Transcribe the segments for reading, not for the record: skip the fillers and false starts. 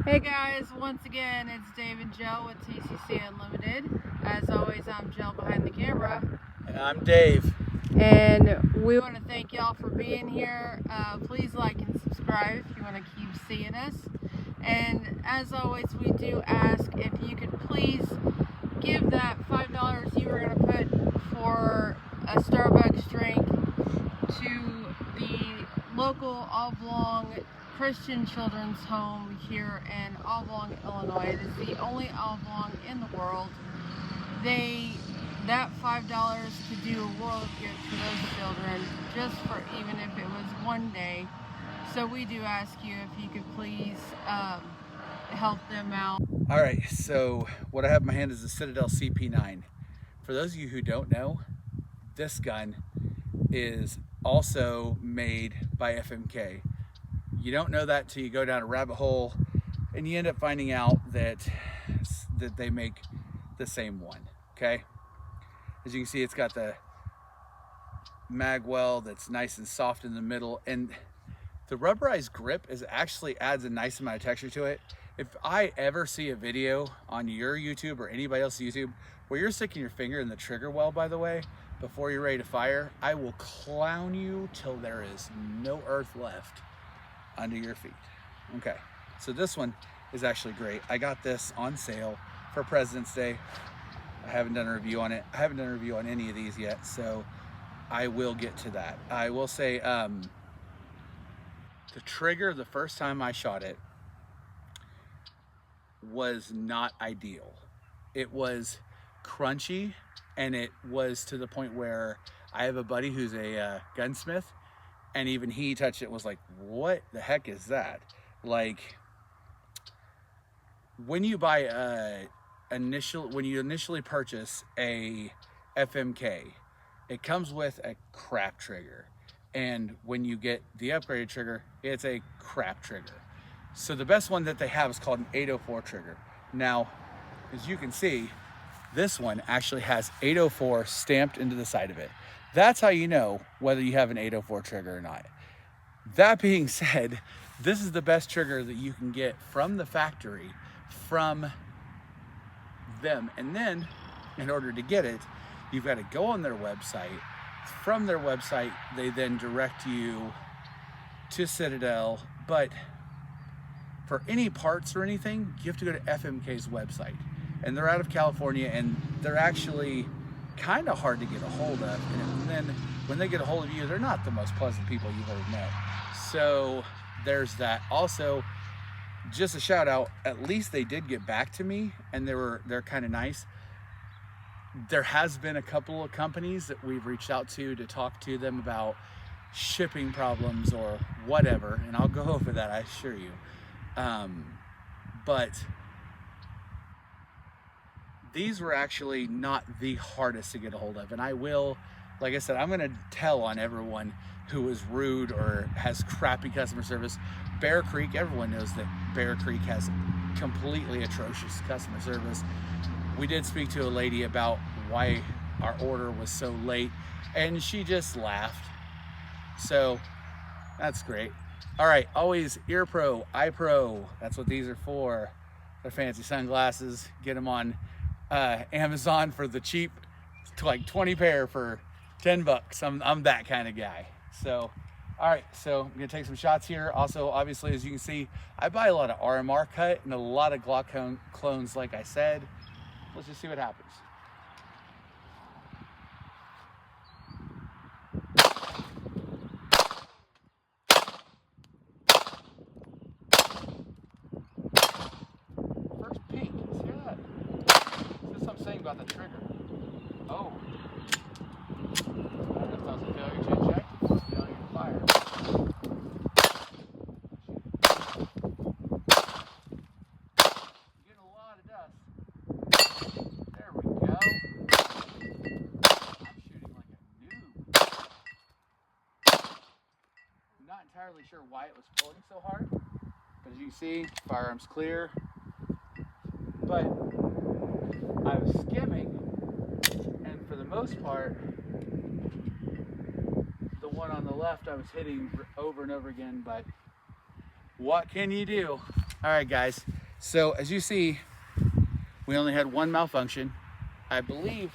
Hey guys, once again it's Dave and Jill with TCC Unlimited. As always, I'm Jill behind the camera. And I'm Dave. And we want to thank y'all for being here. Please like and subscribe if you want to keep seeing us. And as always, we do ask if you could please give that $5 you were going to put for a Starbucks drink to the local oblong Christian Children's Home here in Oblong, Illinois. It is the only oblong in the world. That $5 could do a world of good for those children, just for even if it was one day. So we do ask you if you could please help them out. All right, so what I have in my hand is the Citadel CP9. For those of you who don't know, this gun is also made by FMK. You don't know that till you go down a rabbit hole and you end up finding out that they make the same one, okay? As you can see, it's got the mag well that's nice and soft in the middle, and the rubberized grip actually adds a nice amount of texture to it. If I ever see a video on your YouTube or anybody else's YouTube where you're sticking your finger in the trigger well, by the way, before you're ready to fire, I will clown you till there is no earth left under your feet. Okay, so this one is actually great. I got this on sale for President's Day. I haven't done a review on it. I haven't done a review on any of these yet, so I will get to that. I will say the trigger the first time I shot it was not ideal. It was crunchy, and it was to the point where I have a buddy who's a gunsmith, and even he touched it, was like, what the heck is that? Like, when you buy when you initially purchase a FMK, it comes with a crap trigger, and when you get the upgraded trigger, it's a crap trigger. So the best one that they have is called an 804 trigger. Now, as you can see, this one actually has 804 stamped into the side of it. That's how you know whether you have an 804 trigger or not. That being said, this is the best trigger that you can get from the factory, from them. And then, in order to get it, you've got to go on their website. From their website, they then direct you to Citadel. But for any parts or anything, you have to go to FMK's website. And they're out of California, and they're actually kind of hard to get a hold of. And then when they get a hold of you, they're not the most pleasant people you've ever met. So there's that. Also, just a shout out, at least they did get back to me, and they're kind of nice. There has been a couple of companies that we've reached out to talk to them about shipping problems or whatever, and I'll go over that, I assure you. But these were actually not the hardest to get a hold of, and I will, like I said, I'm going to tell on everyone who is rude or has crappy customer service. Bear Creek, everyone knows that Bear Creek has completely atrocious customer service. We did speak to a lady about why our order was so late, and she just laughed. So that's great. All right, always ear pro, eye pro. That's what these are for. They're fancy sunglasses. Get them on Amazon for the cheap, like 20 pair for 10 bucks. I'm that kind of guy. So, all right, so I'm gonna take some shots here. Also, obviously, as you can see, I buy a lot of RMR cut and a lot of Glock clones, like I said. Let's just see what happens. First peek, see that? This is what I'm saying about the trigger. Oh. I don't know if that was a failure to eject, failure to fire. Getting a lot of dust. There we go. I'm shooting like a noob. I'm not entirely sure why it was pulling so hard, but as you can see, firearm's clear. But I was skimming, and for the most part, the one on the left I was hitting over and over again, but what can you do? All right, guys, So as you see, we only had one malfunction. I believe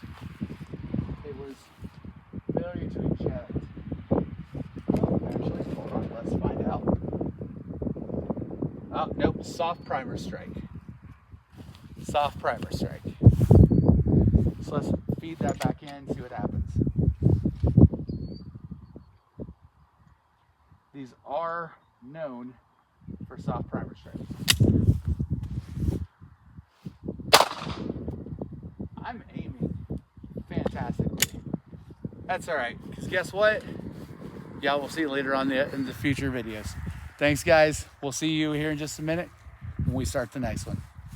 it was failure to eject. Oh, actually, hold on, let's find out. Oh, nope, soft primer strike. Soft primer strike. So let's feed that back in, see what happens. These are known for soft primer strikes. I'm aiming fantastically. That's all right, because guess what? Y'all will see it later on in the future videos. Thanks, guys. We'll see you here in just a minute when we start the next one.